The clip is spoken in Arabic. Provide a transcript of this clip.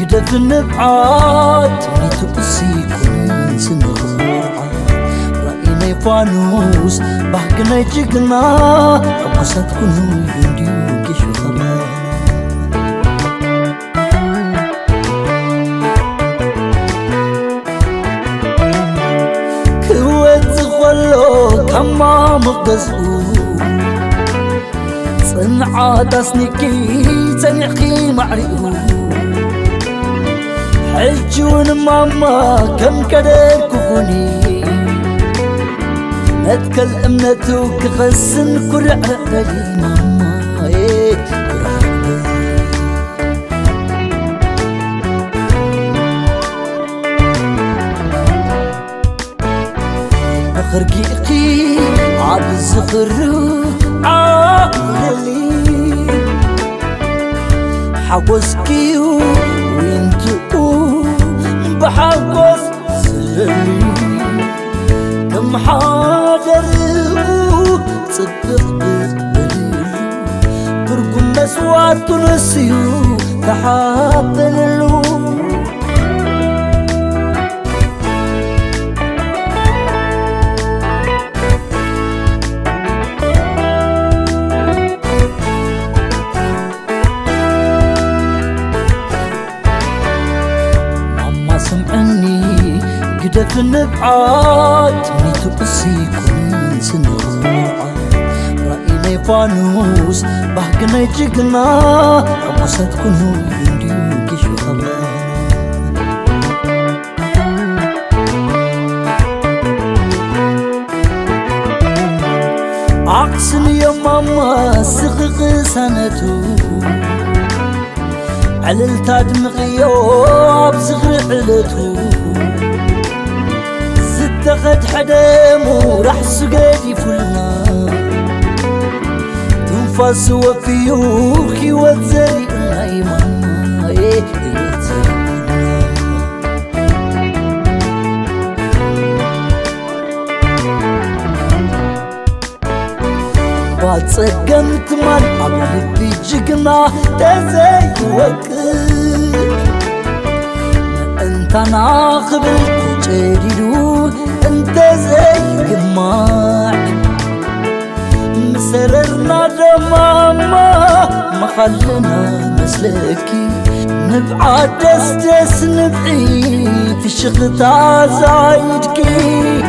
قدف النبعات نتقسي كل سنخرعات رأينا فانوس بحقنا يجقنا عقصات كنو ينديو كيشو خبانا كوات زغلو كما مقدسو صنعات اسنكي تنعقي معرئو حجون ماما كم كدر كوني نتكل امنتو كغسن كرع بالي ماما كرع بالي اخر كيقي عاد الزخرو عاقلي حوسكيو وينتو بحقص سلمي كم حاضر تصدق بالقليل تركم مسوات نسيو تحابن اللو سمعني قدف النبعات نتقسي كل سنخرعات رأينا فانوس بحقنا يجقنا عقصات كنو ينديو كيشو خبانا عقسني يا ماما سخق سنتو على التاد مغيوب صغر علتو ستغد حدامو راح سقادي فلنا تنفاس وفيوخي وتزري اي ماما باتصقمت من عبلبي جقنا تزي وقت انت ناقبل تجريدو انت زي قماع مسررنا دماما محلنا مسلكي نبعد دس نبعي في الشغل زايدكي